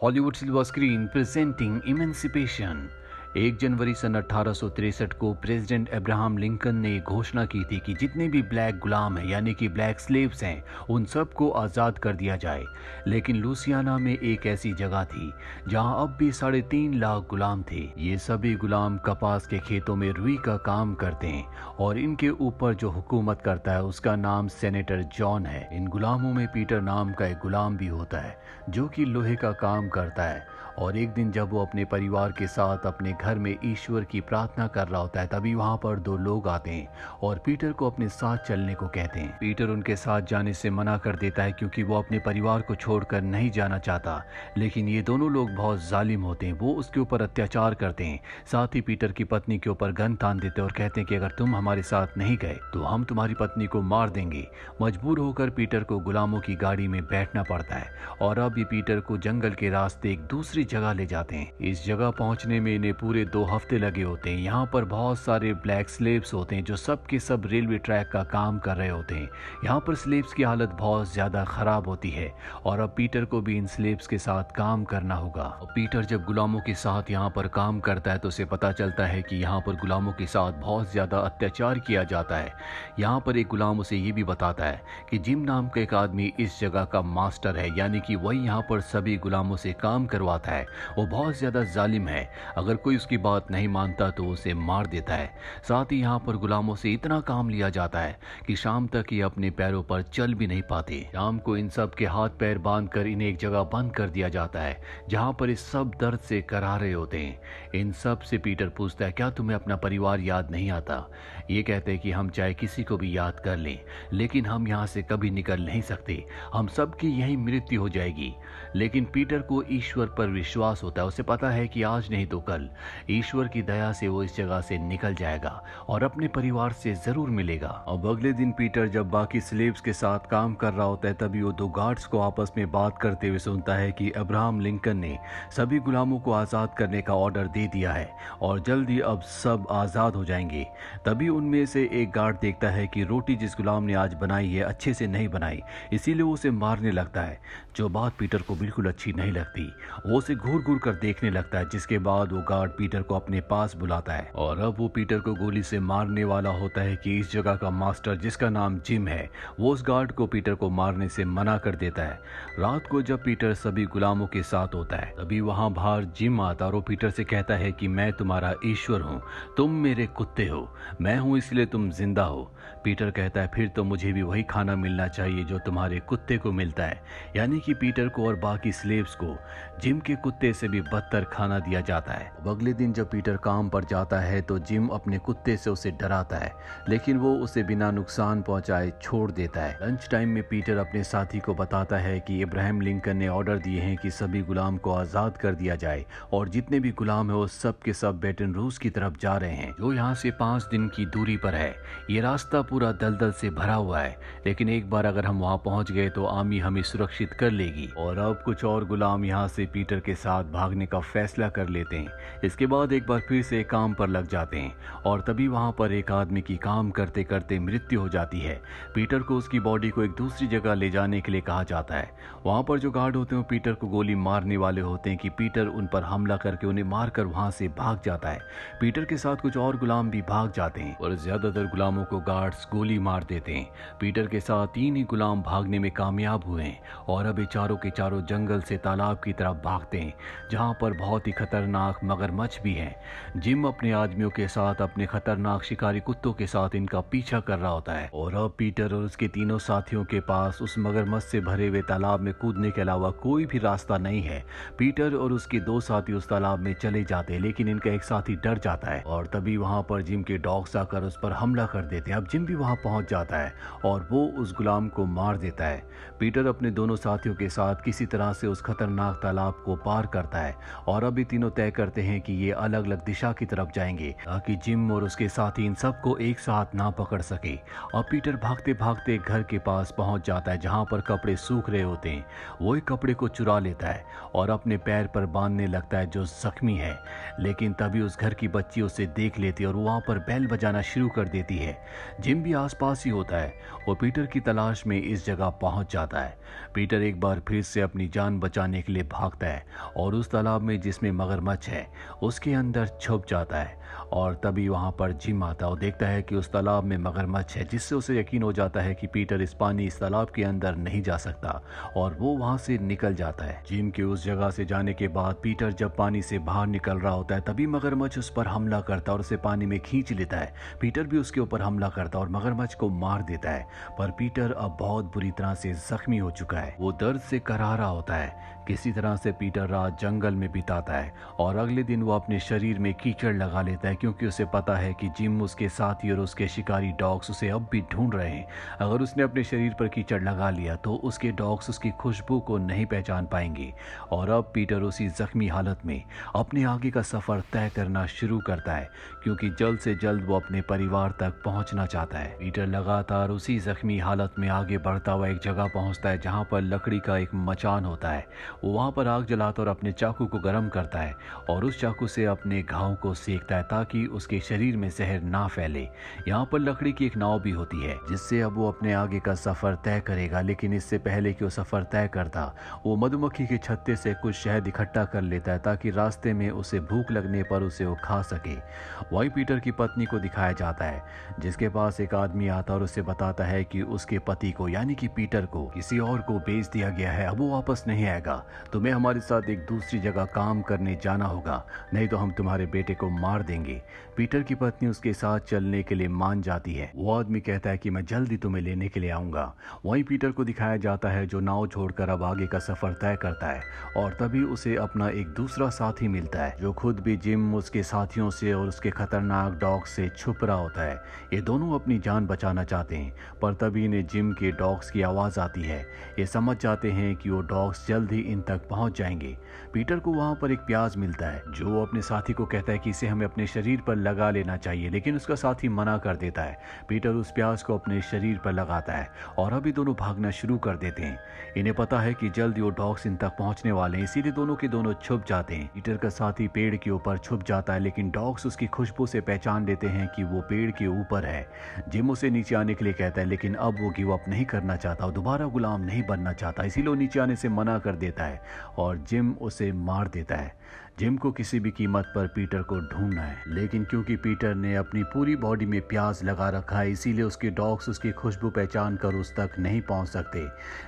Hollywood silver screen presenting emancipation. 1 जनवरी सन 1863 को president Abraham Lincoln ने घोषणा की थी कि जितने भी ब्लैक गुलाम हैं यानी कि ब्लैक स्लेव्स हैं उन सबको आज़ाद कर दिया जाए। लेकिन लुसियाना में एक ऐसी जगह थी जहां अब भी 3.5 लाख गुलाम थे। ये सभी गुलाम कपास के खेतों में रुई का काम करते हैं और इनके ऊपर जो हुकूमत करता है उसका नाम सेनेटर जॉन है। इन गुलामों में पीटर नाम का एक गुलाम भी होता है जो कि लोहे का काम करता है। और एक दिन जब वो अपने परिवार के साथ अपने घर में ईश्वर की प्रार्थना कर रहा होता है तभी वहां पर 2 लोग आते हैं और पीटर को अपने साथ चलने को कहते हैं। पीटर उनके साथ जाने से मना कर देता है क्योंकि वो अपने परिवार को छोड़कर नहीं जाना चाहता। लेकिन ये दोनों लोग बहुत जालिम होते हैं, वो उसके ऊपर अत्याचार करते हैं। साथ ही पीटर की पत्नी के ऊपर गन तान देते हैं और कहते हैं कि अगर तुम हमारे साथ नहीं गए तो हम तुम्हारी पत्नी को मार देंगे। मजबूर होकर पीटर को गुलामों की गाड़ी में बैठना पड़ता है और अब ये पीटर को जंगल के रास्ते एक दूसरी जगह ले जाते हैं। इस जगह पहुंचने में इन्हें पूरे 2 हफ्ते लगे होते हैं। यहाँ पर बहुत सारे ब्लैक स्लेव्स होते हैं जो सब के सब रेलवे ट्रैक का काम कर रहे होते हैं। यहाँ पर स्लेव्स की हालत बहुत ज्यादा खराब होती है और अब पीटर को भी इन स्लेव्स के साथ काम करना होगा। पीटर जब गुलामों के साथ यहाँ पर काम करता है तो उसे पता चलता है कि यहाँ पर गुलामों के साथ बहुत ज्यादा अत्याचार किया जाता है। यहाँ पर एक गुलाम उसे ये भी बताता है कि जिम नाम का एक आदमी इस जगह का मास्टर है, यानी कि वही यहाँ पर सभी गुलामों से काम करवाता है। वो बहुत ज्यादा जालिम है, अगर कोई उसकी बात नहीं मानता तो उसे मार देता है। साथ ही यहाँ पर गुलामों से इतना काम लिया जाता है कि शाम तक ये अपने पैरों पर चल भी नहीं पाते। शाम को इन सब के हाथ पैर बांधकर इन्हें एक जगह बंद कर दिया जाता है जहाँ पर इस सब दर्द से करा रहे होते हैं। इन सब से पीटर पूछता है क्या तुम्हें अपना परिवार याद नहीं आता? ये कहते हैं कि हम चाहे किसी को भी याद कर लें लेकिन हम यहाँ से कभी निकल नहीं सकते, हम सबकी यही मृत्यु हो जाएगी। लेकिन पीटर को ईश्वर पर विश्वास होता है, उसे पता है कि आज नहीं तो कल ईश्वर की दया से वो इस जगह से निकल जाएगा और अपने परिवार से जरूर मिलेगा। अब अगले दिन पीटर जब बाकी स्लेव्स के साथ काम कर रहा होता है तभी वो 2 गार्ड्स को आपस में बात करते हुए सुनता है कि अब्राहम लिंकन ने सभी गुलामों को आजाद करने का ऑर्डर दे दिया है और जल्दी अब सब आजाद हो जाएंगे। तभी उनमें से एक गार्ड देखता है कि रोटी जिस गुलाम ने आज बनाई है अच्छे से नहीं बनाई, इसीलिए वो उसे मारने लगता है। जो बात पीटर को बिल्कुल अच्छी नहीं लगती, वो उसे घूर घूर कर देखने लगता है। जिसके बाद वो गार्ड पीटर को अपने पास बुलाता है और अब वो पीटर को गोली से मारने वाला होता है कि इस जगह का मास्टर जिसका नाम जिम है वो उस गार्ड को पीटर को मारने से मना कर देता है। रात को जब पीटर सभी गुलामों के साथ होता है तभी वहां बाहर जिम आता और वो पीटर से कहता है कि मैं तुम्हारा ईश्वर हूँ, तुम मेरे कुत्ते हो, मैं हूँ इसलिए तुम जिंदा हो। पीटर कहता है फिर तो मुझे भी वही खाना मिलना चाहिए जो तुम्हारे कुत्ते को मिलता है, यानी कि पीटर को और बाकी स्लेव्स को जिम के कुत्ते से भी बदतर खाना दिया जाता है। अगले दिन जब पीटर काम पर जाता है तो जिम अपने कुत्ते से उसे डराता है लेकिन वो उसे बिना नुकसान पहुंचाए छोड़ देता है। लंच टाइम में पीटर अपने साथी को बताता है कि अब्राहम लिंकन ने ऑर्डर दिए हैं कि सभी गुलाम को आजाद कर दिया जाए और जितने भी गुलाम है वो सब के सब बेटन रूस की तरफ जा रहे हैं जो यहाँ से 5 दिन की दूरी पर है। ये रास्ता पूरा दलदल से भरा हुआ है लेकिन एक बार अगर हम वहाँ पहुँच गए तो आर्मी हमें सुरक्षित कर लेगी। और अब कुछ और गुलाम यहाँ से पीटर के साथ भागने का फैसला कर लेते हैं। इसके बाद एक बार फिर से काम पर लग जाते हैं और तभी वहाँ पर एक आदमी की काम करते करते मृत्यु हो जाती है। पीटर को उसकी बॉडी को एक दूसरी जगह ले जाने के लिए कहा जाता है। वहाँ पर जो गार्ड होते हैं पीटर को गोली मारने वाले होते हैं कि पीटर उन पर हमला करके उन्हें मारकर वहाँ से भाग जाता है। पीटर के साथ कुछ और गुलाम भी भाग जाते हैं और ज्यादातर गुलामों को गार्ड्स गोली मार देते हैं। पीटर के साथ 3 ही गुलाम भागने में कामयाब हुए हैं और अब चारों के चारों जंगल से तालाब की तरफ भागते हैं जहाँ पर बहुत ही खतरनाक मगरमच्छ भी हैं। जिम अपने आदमियों के साथ अपने खतरनाक शिकारी कुत्तों के साथ इनका पीछा कर रहा होता है और अब पीटर और उसके तीनों साथियों के पास उस मगरमच्छ से भरे हुए तालाब में कूदने के अलावा कोई भी रास्ता नहीं है। पीटर और उसके 2 साथी उस तालाब में चले जाते हैं लेकिन इनका एक साथी डर जाता है और तभी वहाँ पर जिम के डॉग्स आकर उस पर हमला कर देते हैं। अब जिम भी वहाँ पहुँच जाता है और वो उस गुलाम को मार देता है। पीटर अपने दोनों साथियों के साथ किसी तरह से उस खतरनाक तालाब को पार करता है और अभी तीनों तय करते हैं कि ये अलग अलग दिशा की तरफ जाएंगे ताकि जिम और उसके साथी इन सबको एक साथ ना पकड़ सके। अब पीटर भागते भागते घर के पास पहुंच जाता है जहां पर कपड़े सूख रहे होते हैं। वो एक कपड़े को चुरा लेता है और अपने पैर पर बांधने लगता है जो जख्मी है। लेकिन तभी उस घर की बच्ची उसे देख लेती है और वहां पर बैल बजाना शुरू कर देती है। जिम भी आसपास ही होता है। वो पीटर की तलाश में इस जगह पहुंच जाता है। पीटर एक बार फिर से अपनी जान बचाने के लिए भागता है और उस तालाब में जिसमें मगरमच्छ है उसके अंदर छुप जाता है। और तभी वहाँ पर जिम आता है और देखता है कि उस तालाब में मगरमच्छ है, जिससे उसे यकीन हो जाता है कि पीटर इस तालाब के अंदर नहीं जा सकता और वो वहाँ से निकल जाता है। जिम के उस जगह से जाने के बाद पीटर जब पानी से बाहर निकल रहा होता है तभी मगरमच्छ उस पर हमला करता है और उसे पानी में खींच लेता है। पीटर भी उसके ऊपर हमला करता है और मगरमच्छ को मार देता है, पर पीटर अब बहुत बुरी तरह से जख्मी हो चुका है। वो दर्द से करारा होता है। किसी तरह से पीटर रात जंगल में बिताता है और अगले दिन वो अपने शरीर में कीचड़ लगा लेता है, क्योंकि उसे पता है कि जिम, उसके साथी और उसके शिकारी डॉग्स उसे अब भी ढूंढ रहे हैं। अगर उसने अपने शरीर पर कीचड़ लगा लिया तो उसके डॉग्स उसकी खुशबू को नहीं पहचान पाएंगे। और अब पीटर उसी जख्मी हालत में अपने आगे का सफर तय करना शुरू करता है, क्योंकि जल्द से जल्द वो अपने परिवार तक पहुंचना चाहता है। पीटर लगातार उसी जख्मी हालत में आगे बढ़ता हुआ एक जगह पहुंचता है जहां पर लकड़ी का एक मचान होता है। वो वहां पर आग जलाता और अपने चाकू को गर्म करता है और उस चाकू से अपने घाव को सेकता है ताकि उसके शरीर में जहर ना फैले। यहाँ पर लकड़ी की एक नाव भी होती है जिससे अब वो अपने आगे का सफर तय करेगा, लेकिन इससे पहले कि वो सफर तय करता वो मधुमक्खी के छत्ते से कुछ शहद इकट्ठा कर लेता है ताकि रास्ते में उसे भूख लगने पर उसे वो खा सके। वही पीटर की पत्नी को दिखाया जाता है जिसके पास एक आदमी आता और उसे बताता है कि उसके पति को यानी कि पीटर को किसी और को बेच दिया गया है, अब वो वापस नहीं आएगा। तुम्हें हमारे साथ एक दूसरी जगह काम करने जाना होगा, नहीं तो हम तुम्हारे बेटे को मार देंगे। पीटर की पत्नी उसके साथ चलने के लिए मान जाती है। वो आदमी कहता है कि मैं जल्दी तुम्हें लेने के लिए आऊंगा। वहीं पीटर को दिखाया जाता है जो नाव छोड़कर अब आगे का सफर तय करता है और तभी उसे अपना एक दूसरा साथी मिलता है जो खुद भी जिम, उसके साथियों से और उसके खतरनाक डॉग से छुप रहा होता है। ये दोनों अपनी जान बचाना चाहते हैं, पर तभी इन्हें जिम के डॉग्स की आवाज आती है। ये समझ जाते हैं कि वो डॉग्स जल्द ही इन तक पहुंच जाएंगे। पीटर को वहां पर एक प्याज मिलता है जो वो अपने साथी को कहता है कि इसे हमें अपने शरीर पर लगा लेना चाहिए, लेकिन उसका साथी मना कर देता है। पीटर उस प्याज को अपने शरीर पर लगाता है और अभी दोनों भागना शुरू कर देते हैं। इन्हें पता है कि जल्द ही वो डॉग्स इन तक पहुंचने वाले हैं, इसीलिए दोनों के दोनों छुप जाते हैं। पीटर का साथी पेड़ के ऊपर छुप जाता है, लेकिन डॉग्स उसकी खुशबू से पहचान लेते हैं कि वो पेड़ के ऊपर है। जिम उसे नीचे आने के लिए कहता है, लेकिन अब वो गिव अप नहीं करना चाहता और दोबारा गुलाम नहीं बनना चाहता, इसीलिए वो नीचे आने से मना कर देता है और जिम उसे मार देता है। जिम को किसी भी कीमत पर पीटर को ढूंढना है, लेकिन क्योंकि पीटर ने अपनी पूरी बॉडी में प्याज लगा रखा है इसीलिए उसके डॉग्स उसकी खुशबू पहचान कर उस तक नहीं पहुंच सकते।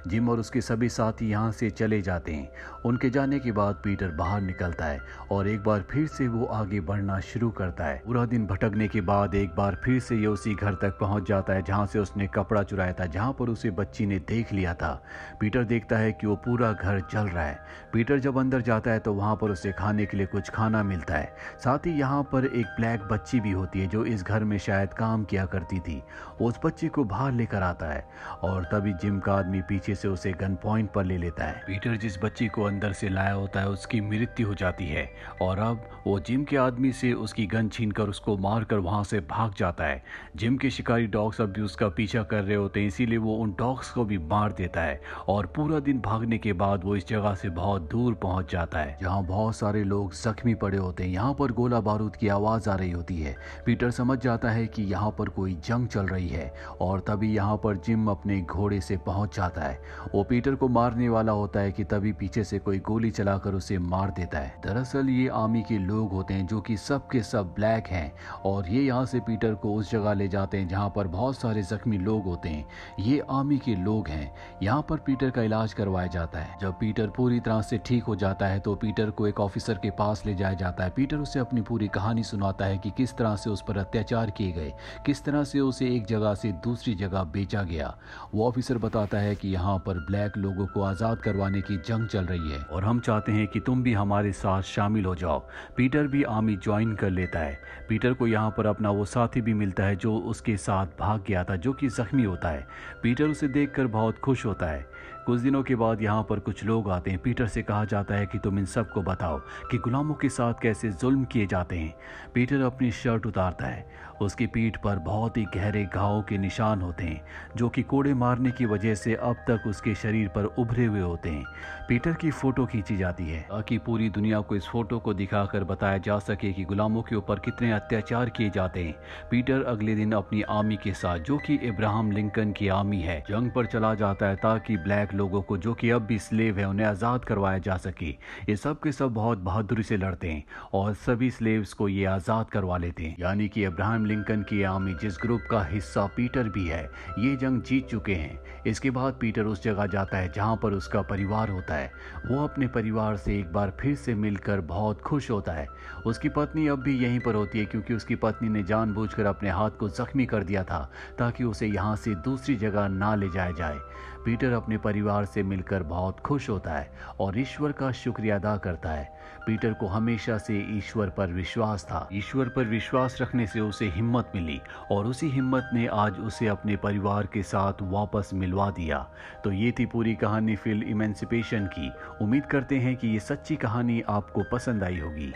जिम और उसके सभी साथी यहाँ से चले जाते हैं। उनके जाने के बाद पीटर बाहर निकलता है और एक बार फिर से वो आगे बढ़ना शुरू करता है। पूरा दिन भटकने के बाद एक बार फिर से ये उसी घर तक पहुंच जाता है जहाँ से उसने कपड़ा चुराया था, जहाँ पर उसे बच्ची ने देख लिया था। पीटर देखता है कि वो पूरा घर जल रहा है। पीटर जब अंदर जाता है तो वहाँ पर उसे खाने के लिए कुछ खाना मिलता है। साथ ही यहाँ पर एक ब्लैक बच्ची भी होती है जो इस घर में शायद काम किया करती थी। वो उस बच्ची को बाहर लेकर आता है और तभी जिम का आदमी पीछे से उसे गन पॉइंट पर ले लेता है। पीटर जिस बच्ची को अंदर से लाया होता है उसकी मृत्यु हो जाती है और अब वो जिम के आदमी से उसकी गन छीनकर उसको मारकर वहां से भाग जाता है। जिम के शिकारी डॉग्स अब भी उसका पीछा कर रहे होते हैं, इसीलिए वो उन डॉग्स को भी मार देता है और पूरा दिन भागने के बाद वो इस जगह से बहुत दूर पहुंच जाता है जहाँ बहुत सारे लोग जख्मी पड़े होते हैं। यहाँ पर गोला बारूद की आवाज आ रही होती है। पीटर समझ जाता है कि यहाँ पर कोई जंग चल रही है और तभी यहाँ पर जिम अपने घोड़े से पहुंच जाता है। वो पीटर को मारने वाला होता है कि तभी पीछे से कोई गोली चलाकर उसे मार देता है। दरअसल ये आर्मी के लोग होते हैं जो कि सब के सब ब्लैक हैं और ये यहाँ से पीटर को उस जगह ले जाते हैं जहाँ पर बहुत सारे जख्मी लोग होते हैं। ये आर्मी के लोग हैं। यहाँ पर पीटर का इलाज करवाया जाता है। जब पीटर पूरी तरह से ठीक हो जाता है तो पीटर को एक ऑफिसर के पास ले जाया जाता है। पीटर उसे अपनी पूरी कहानी सुनाता है कि किस तरह से उस पर अत्याचार किए गए, किस तरह से उसे एक जगह से दूसरी जगह बेचा गया। वो ऑफिसर बताता है कि यहाँ पर ब्लैक लोगों को आज़ाद करवाने की जंग चल रही है और हम चाहते हैं कि तुम भी हमारे साथ शामिल हो जाओ। पीटर भी आर्मी ज्वाइन कर लेता है। पीटर को यहाँ पर अपना वो साथी भी मिलता है जो उसके साथ भाग गया था, जो कि जख्मी होता है। पीटर उसे देखकर बहुत खुश होता है। कुछ दिनों के बाद यहाँ पर कुछ लोग आते हैं। पीटर से कहा जाता है कि तुम इन सबको बताओ कि गुलामों के साथ कैसे जुल्म किए जाते हैं। पीटर अपनी शर्ट उतारता है। उसकी पीठ पर बहुत ही गहरे घावों के निशान होते हैं जो कि कोड़े मारने की वजह से अब तक उसके शरीर पर उभरे हुए होते हैं। पीटर की फोटो खींची जाती है ताकि पूरी दुनिया को इस फोटो को दिखाकर बताया जा सके कि गुलामों के ऊपर कितने अत्याचार किए जाते हैं। पीटर अगले दिन अपनी आर्मी के साथ, जो कि अब्राहम लिंकन की आर्मी है, जंग पर चला जाता है ताकि ब्लैक ब्लैक लोगों को जो कि अब भी स्लेव है उन्हें आज़ाद करवाया जा सके। ये सब के सब बहुत बहादुरी से लड़ते हैं और सभी स्लेव्स को ये आज़ाद करवा लेते हैं। यानी कि अब्राहम लिंकन की आर्मी जिस ग्रुप का हिस्सा पीटर भी है, ये जंग जीत चुके हैं। इसके बाद पीटर उस जगह जाता है जहाँ पर उसका परिवार होता है। वो अपने परिवार से एक बार फिर से मिलकर बहुत खुश होता है। उसकी पत्नी अब भी यहीं पर होती है क्योंकि उसकी पत्नी ने जानबूझकर अपने हाथ को जख्मी कर दिया था ताकि उसे यहाँ से दूसरी जगह ना ले जाया जाए। पीटर अपने परिवार से मिलकर बहुत खुश होता है और ईश्वर का शुक्रिया अदा करता है। पीटर को हमेशा से ईश्वर पर विश्वास था। ईश्वर पर विश्वास रखने से उसे हिम्मत मिली और उसी हिम्मत ने आज उसे अपने परिवार के साथ वापस मिलवा दिया। तो ये थी पूरी कहानी फिल इमेंसिपेशन की। उम्मीद करते हैं कि ये सच्ची कहानी आपको पसंद आई होगी।